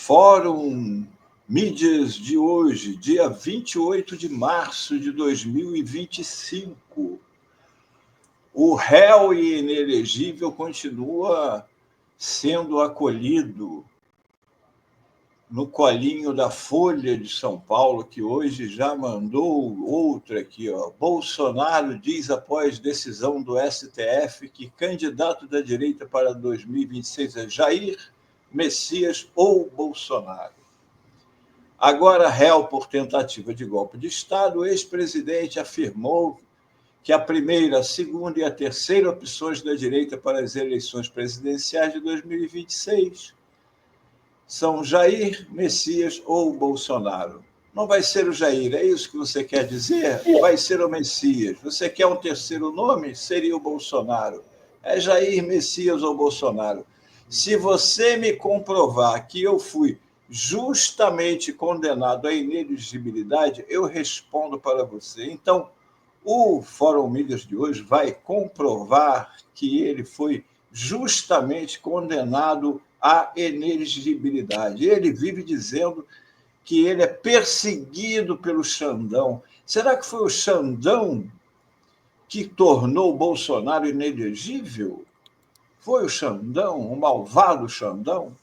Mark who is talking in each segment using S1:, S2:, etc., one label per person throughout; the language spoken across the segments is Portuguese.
S1: Fórum Mídias de hoje, dia 28 de março de 2025. O réu e inelegível continua sendo acolhido no colinho da Folha de São Paulo, que hoje já mandou outra aqui, ó. Bolsonaro diz, após decisão do STF, que candidato da direita para 2026 é Jair, Messias ou Bolsonaro. Agora, réu por tentativa de golpe de Estado, o ex-presidente afirmou que a primeira, a segunda e a terceira opções da direita para as eleições presidenciais de 2026 são Jair, Messias ou Bolsonaro. Não vai ser o Jair, é isso que você quer dizer? Vai ser o Messias. Você quer um terceiro nome? Seria o Bolsonaro. É Jair, Messias ou Bolsonaro. Se você me comprovar que eu fui justamente condenado à inelegibilidade, eu respondo para você. Então, o Fórum Mídias de hoje vai comprovar que ele foi justamente condenado à inelegibilidade. Ele vive dizendo que ele é perseguido pelo Xandão. Será que foi o Xandão que tornou o Bolsonaro inelegível? Foi o Xandão, o malvado Xandão?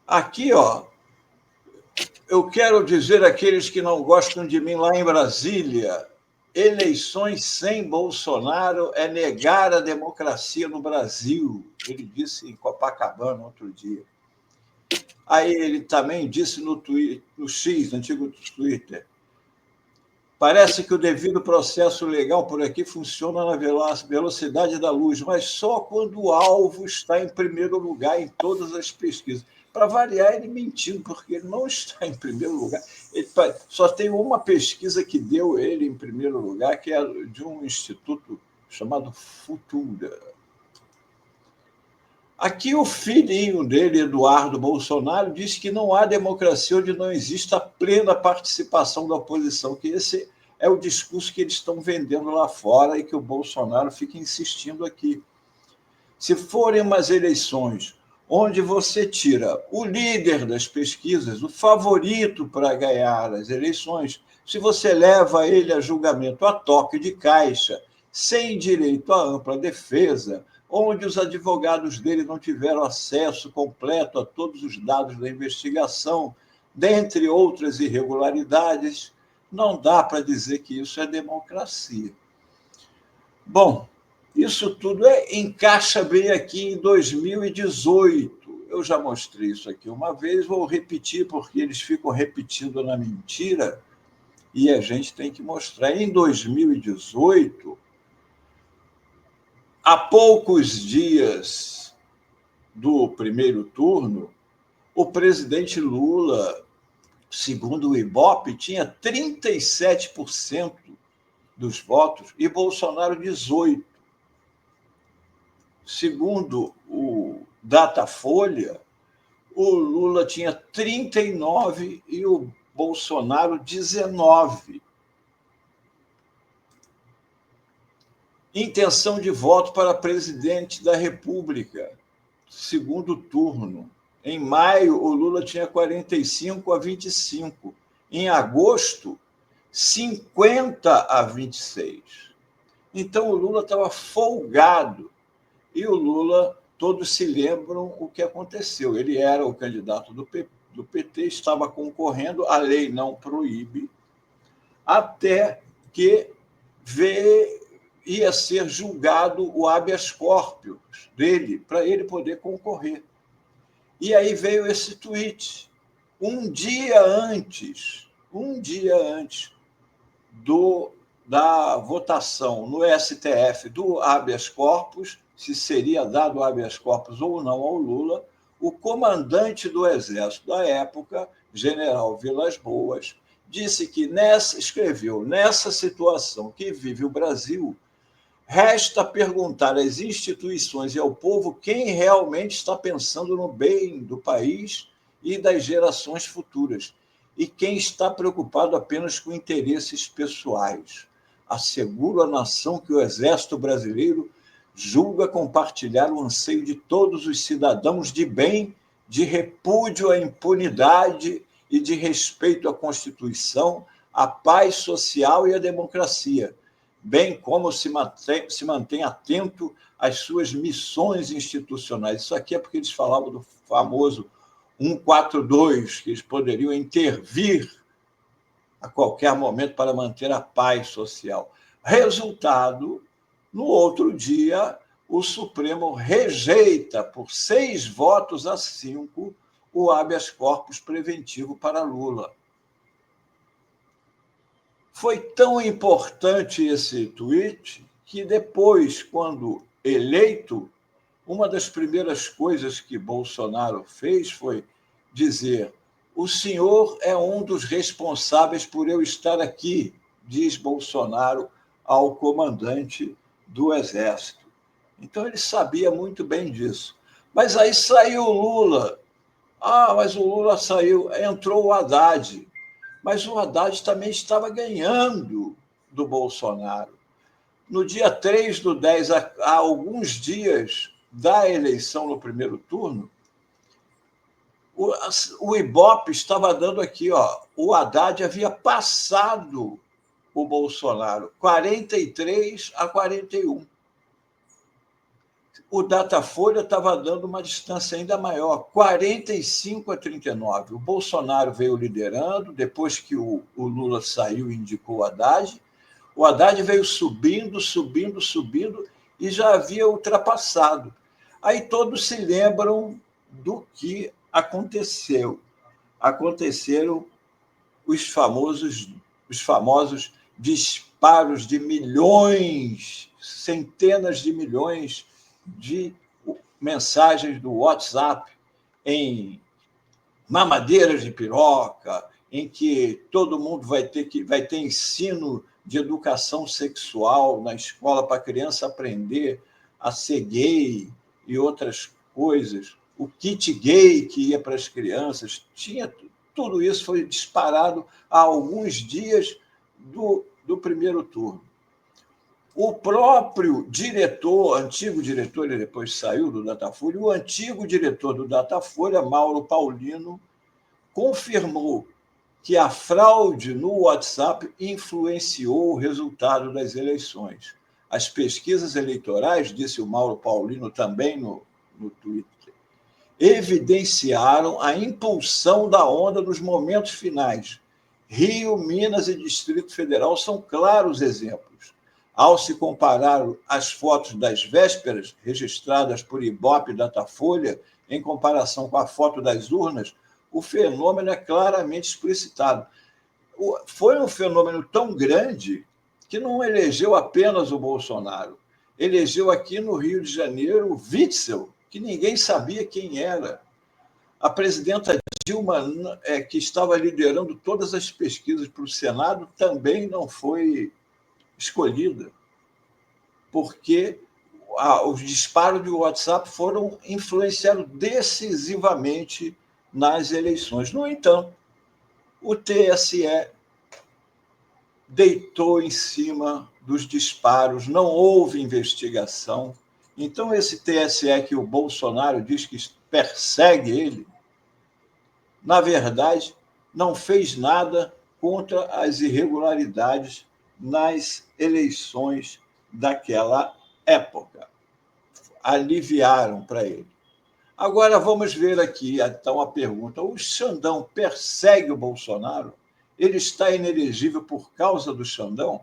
S1: Aqui, ó, eu quero dizer àqueles que não gostam de mim lá em Brasília, eleições sem Bolsonaro é negar a democracia no Brasil. Ele disse em Copacabana outro dia. Aí ele também disse no X, antigo Twitter, parece que o devido processo legal por aqui funciona na velocidade da luz, mas só quando o alvo está em primeiro lugar em todas as pesquisas. Para variar, ele mentiu, porque ele não está em primeiro lugar. Ele só tem uma pesquisa que deu ele em primeiro lugar, que é de um instituto chamado Futura. Aqui o filhinho dele, Eduardo Bolsonaro, diz que não há democracia onde não exista plena participação da oposição, que esse é o discurso que eles estão vendendo lá fora e que o Bolsonaro fica insistindo aqui. Se forem umas eleições onde você tira o líder das pesquisas, o favorito para ganhar as eleições, se você leva ele a julgamento a toque de caixa, sem direito à ampla defesa, onde os advogados dele não tiveram acesso completo a todos os dados da investigação, dentre outras irregularidades, não dá para dizer que isso é democracia. Bom, isso tudo encaixa bem aqui em 2018. Eu já mostrei isso aqui uma vez, vou repetir, porque eles ficam repetindo na mentira, e a gente tem que mostrar. Em 2018, há poucos dias do primeiro turno, o presidente Lula, segundo o Ibope, tinha 37% dos votos e Bolsonaro 18%. Segundo o Datafolha, o Lula tinha 39% e o Bolsonaro 19%. Intenção de voto para presidente da República, segundo turno. Em maio, o Lula tinha 45% a 25%. Em agosto, 50% a 26%. Então, o Lula estava folgado. E o Lula, todos se lembram o que aconteceu. Ele era o candidato do PT, estava concorrendo, a lei não proíbe, até que ia ser julgado o habeas corpus dele, para ele poder concorrer. E aí veio esse tweet, um dia antes da votação no STF do habeas corpus, se seria dado habeas corpus ou não ao Lula, o comandante do Exército da época, general Vilas Boas, disse que escreveu, nessa situação que vive o Brasil, resta perguntar às instituições e ao povo quem realmente está pensando no bem do país e das gerações futuras, e quem está preocupado apenas com interesses pessoais. Asseguro à nação que o Exército Brasileiro julga compartilhar o anseio de todos os cidadãos de bem de repúdio à impunidade e de respeito à Constituição, à paz social e à democracia, bem como se mantém atento às suas missões institucionais. Isso aqui é porque eles falavam do famoso 142, que eles poderiam intervir a qualquer momento para manter a paz social. Resultado, no outro dia, o Supremo rejeita, por 6 votos a 5, o habeas corpus preventivo para Lula. Foi tão importante esse tweet que depois, quando eleito, uma das primeiras coisas que Bolsonaro fez foi dizer: o senhor é um dos responsáveis por eu estar aqui, diz Bolsonaro ao comandante do Exército. Então, ele sabia muito bem disso. Mas aí saiu o Lula. Mas o Lula saiu, entrou o Haddad. Mas o Haddad também estava ganhando do Bolsonaro. No dia 3/10, há alguns dias da eleição no primeiro turno, o Ibope estava dando aqui, o Haddad havia passado o Bolsonaro, 43-41. O Datafolha estava dando uma distância ainda maior, 45-39. O Bolsonaro veio liderando, depois que o Lula saiu e indicou o Haddad veio subindo e já havia ultrapassado. Aí todos se lembram do que aconteceu. Aconteceram os famosos disparos de milhões, centenas de milhões de mensagens do WhatsApp em mamadeiras de piroca, em que todo mundo vai ter ensino de educação sexual na escola para a criança aprender a ser gay e outras coisas. O kit gay que ia para as crianças, tudo isso foi disparado há alguns dias do primeiro turno. O próprio diretor, antigo diretor, ele depois saiu do Datafolha, o antigo diretor do Datafolha, Mauro Paulino, confirmou que a fraude no WhatsApp influenciou o resultado das eleições. As pesquisas eleitorais, disse o Mauro Paulino também no Twitter, evidenciaram a impulsão da onda nos momentos finais. Rio, Minas e Distrito Federal são claros exemplos. Ao se comparar as fotos das vésperas, registradas por Ibope e Datafolha, em comparação com a foto das urnas, o fenômeno é claramente explicitado. Foi um fenômeno tão grande que não elegeu apenas o Bolsonaro. Elegeu aqui no Rio de Janeiro o Witzel, que ninguém sabia quem era. A presidenta Dilma, que estava liderando todas as pesquisas para o Senado, também não foi escolhida, porque os disparos do WhatsApp influenciaram decisivamente nas eleições. No entanto, o TSE deitou em cima dos disparos, não houve investigação. Então, esse TSE que o Bolsonaro diz que persegue ele, na verdade, não fez nada contra as irregularidades nas eleições daquela época. Aliviaram para ele. Agora vamos ver aqui, então, a pergunta. O Xandão persegue o Bolsonaro? Ele está inelegível por causa do Xandão?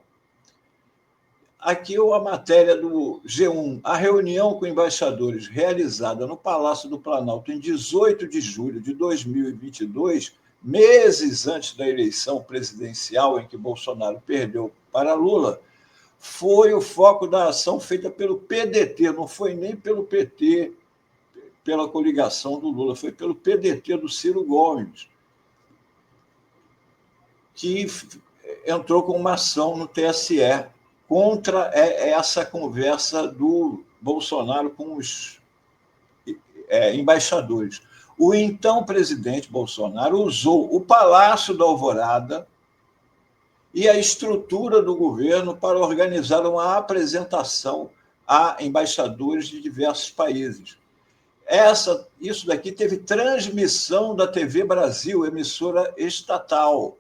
S1: Aqui a matéria do G1. A reunião com embaixadores realizada no Palácio do Planalto em 18 de julho de 2022, meses antes da eleição presidencial em que Bolsonaro perdeu para Lula, foi o foco da ação feita pelo PDT, não foi nem pelo PT, pela coligação do Lula, foi pelo PDT do Ciro Gomes, que entrou com uma ação no TSE contra essa conversa do Bolsonaro com os embaixadores. O então presidente Bolsonaro usou o Palácio da Alvorada e a estrutura do governo para organizar uma apresentação a embaixadores de diversos países. Isso daqui teve transmissão da TV Brasil, emissora estatal.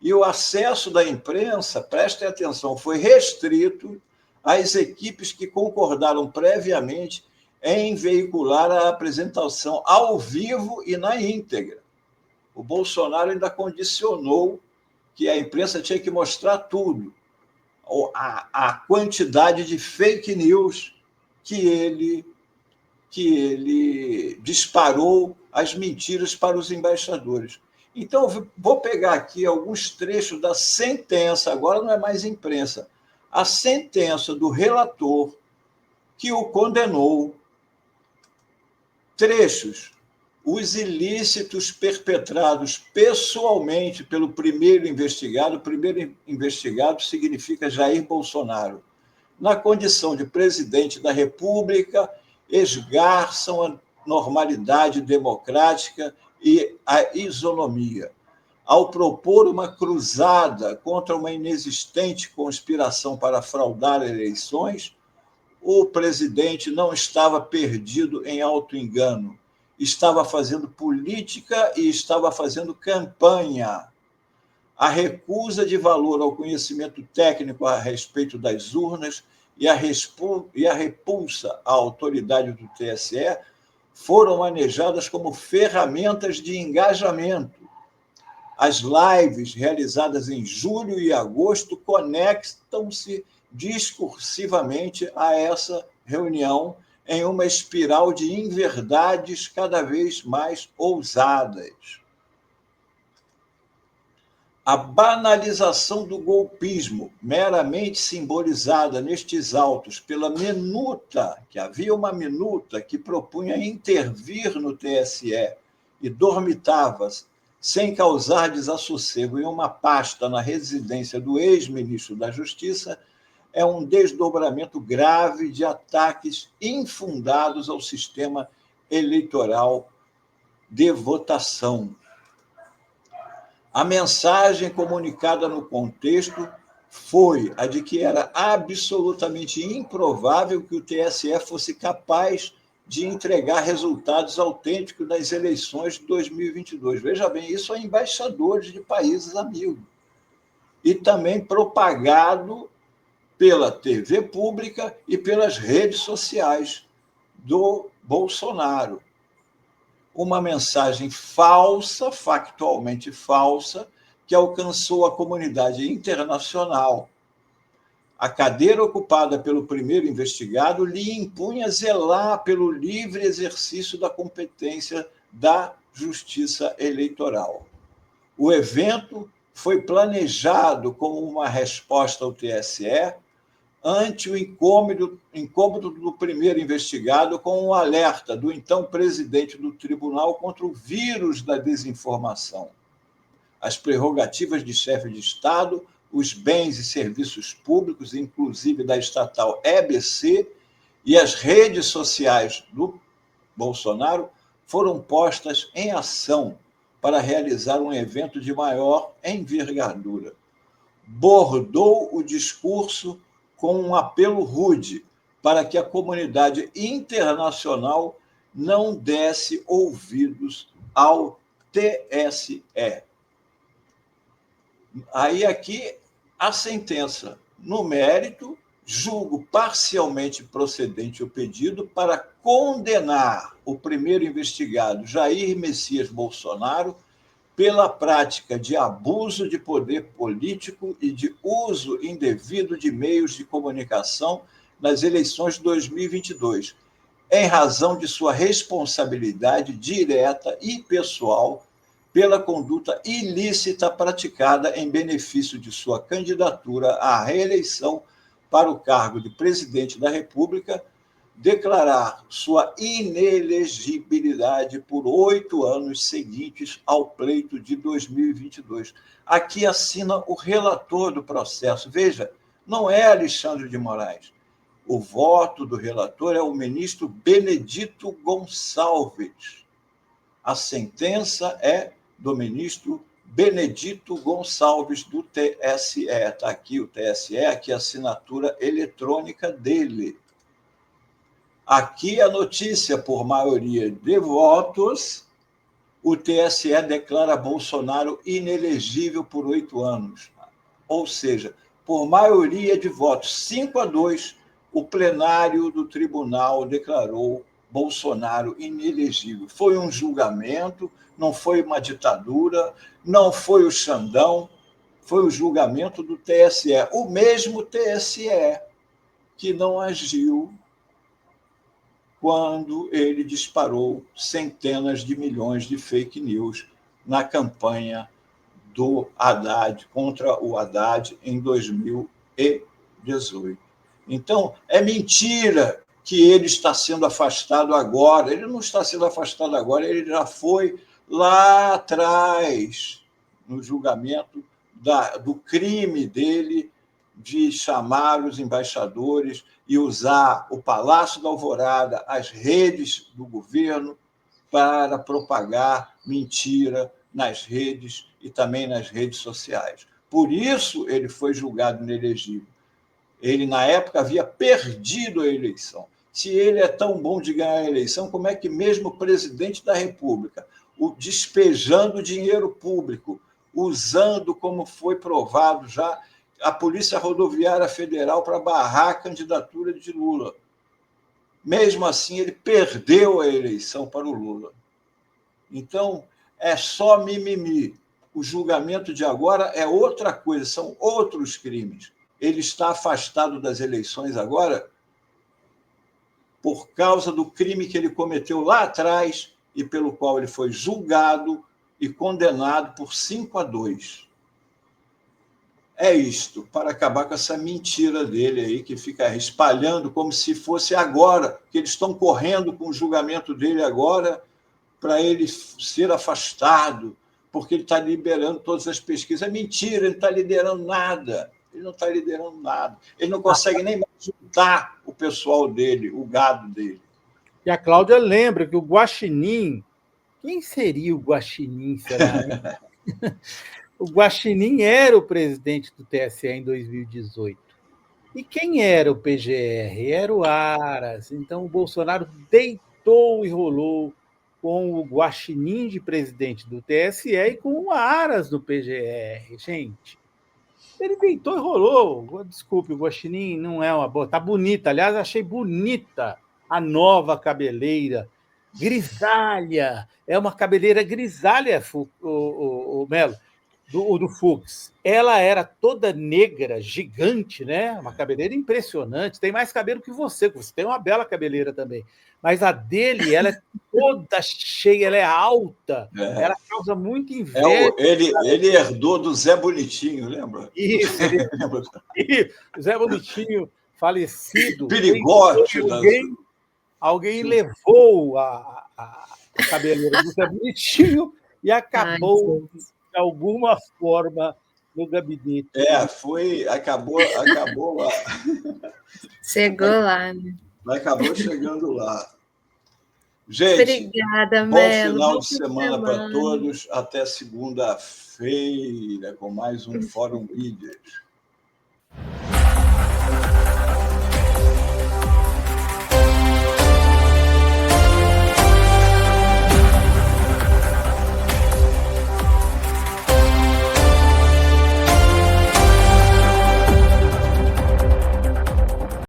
S1: E o acesso da imprensa, prestem atenção, foi restrito às equipes que concordaram previamente em veicular a apresentação ao vivo e na íntegra. O Bolsonaro ainda condicionou que a imprensa tinha que mostrar tudo, a quantidade de fake news que ele disparou as mentiras para os embaixadores. Então, vou pegar aqui alguns trechos da sentença, agora não é mais imprensa, a sentença do relator que o condenou. Trechos. Os ilícitos perpetrados pessoalmente pelo primeiro investigado significa Jair Bolsonaro, na condição de presidente da República, esgarçam a normalidade democrática e a isonomia. Ao propor uma cruzada contra uma inexistente conspiração para fraudar eleições, o presidente não estava perdido em auto-engano, estava fazendo política e estava fazendo campanha. A recusa de valor ao conhecimento técnico a respeito das urnas e a repulsa à autoridade do TSE foram manejadas como ferramentas de engajamento. As lives realizadas em julho e agosto conectam-se discursivamente a essa reunião em uma espiral de inverdades cada vez mais ousadas. A banalização do golpismo, meramente simbolizada nestes autos pela minuta, que havia uma minuta que propunha intervir no TSE e dormitava sem causar desassossego em uma pasta na residência do ex-ministro da Justiça, é um desdobramento grave de ataques infundados ao sistema eleitoral de votação. A mensagem comunicada no contexto foi a de que era absolutamente improvável que o TSE fosse capaz de entregar resultados autênticos das eleições de 2022. Veja bem, isso é embaixadores de países amigos. E também propagado pela TV pública e pelas redes sociais do Bolsonaro. Uma mensagem falsa, factualmente falsa, que alcançou a comunidade internacional. A cadeira ocupada pelo primeiro investigado lhe impunha zelar pelo livre exercício da competência da Justiça Eleitoral. O evento foi planejado como uma resposta ao TSE ante o incômodo do primeiro investigado com um alerta do então presidente do tribunal contra o vírus da desinformação. As prerrogativas de chefe de Estado, os bens e serviços públicos, inclusive da estatal EBC, e as redes sociais do Bolsonaro foram postas em ação para realizar um evento de maior envergadura. Bordou o discurso com um apelo rude para que a comunidade internacional não desse ouvidos ao TSE. Aí aqui a sentença. No mérito, julgo parcialmente procedente o pedido para condenar o primeiro investigado, Jair Messias Bolsonaro, pela prática de abuso de poder político e de uso indevido de meios de comunicação nas eleições de 2022, em razão de sua responsabilidade direta e pessoal pela conduta ilícita praticada em benefício de sua candidatura à reeleição para o cargo de presidente da República, declarar sua inelegibilidade por 8 anos seguintes ao pleito de 2022. Aqui assina o relator do processo. Veja, não é Alexandre de Moraes. O voto do relator é o ministro Benedito Gonçalves. A sentença é do ministro Benedito Gonçalves, do TSE. Está aqui o TSE, aqui a assinatura eletrônica dele. Aqui a notícia, por maioria de votos, o TSE declara Bolsonaro inelegível por 8 anos. Ou seja, por maioria de votos, 5-2, o plenário do tribunal declarou Bolsonaro inelegível. Foi um julgamento, não foi uma ditadura, não foi o Xandão, foi o julgamento do TSE. O mesmo TSE que não agiu quando ele disparou centenas de milhões de fake news na campanha do Haddad, contra o Haddad, em 2018. Então, é mentira que ele está sendo afastado agora. Ele não está sendo afastado agora, ele já foi lá atrás, no julgamento do crime dele de chamar os embaixadores e usar o Palácio da Alvorada, as redes do governo, para propagar mentira nas redes e também nas redes sociais. Por isso ele foi julgado inelegível. Ele, na época, havia perdido a eleição. Se ele é tão bom de ganhar a eleição, como é que mesmo o presidente da República, despejando dinheiro público, usando, como foi provado já, a Polícia Rodoviária Federal para barrar a candidatura de Lula. Mesmo assim, ele perdeu a eleição para o Lula. Então, é só mimimi. O julgamento de agora é outra coisa, são outros crimes. Ele está afastado das eleições agora por causa do crime que ele cometeu lá atrás e pelo qual ele foi julgado e condenado por 5-2. É isto, para acabar com essa mentira dele aí, que fica espalhando como se fosse agora, que eles estão correndo com o julgamento dele agora para ele ser afastado, porque ele está liberando todas as pesquisas. É mentira, ele não está liderando nada. Ele não está liderando nada. Ele não consegue nem mais juntar o pessoal dele, o gado dele.
S2: E a Cláudia lembra que o Guaxinim... Quem seria o Guaxinim, será? O Guaxinim era o presidente do TSE em 2018. E quem era o PGR? Era o Aras. Então, o Bolsonaro deitou e rolou com o Guaxinim de presidente do TSE e com o Aras do PGR. Gente, ele deitou e rolou. Desculpe, o Guaxinim não é uma boa. Tá bonita. Aliás, achei bonita a nova cabeleira. Grisalha. É uma cabeleira grisalha, o Melo, do Fux. Ela era toda negra, gigante, né? Uma cabeleira impressionante. Tem mais cabelo que você tem uma bela cabeleira também. Mas a dele, ela é toda cheia, ela é alta, ela causa muita inveja.
S1: Ele herdou do Zé Bonitinho, lembra?
S2: Isso, o Zé Bonitinho falecido.
S1: Perigote.
S2: Alguém levou a cabeleira do Zé Bonitinho e acabou, de alguma forma, no gabinete.
S1: Acabou lá.
S3: Chegou lá, né?
S1: Acabou chegando lá. Gente,
S3: obrigada,
S1: bom
S3: Melo.
S1: final de semana para todos. Até segunda-feira com mais um Fórum Líderes.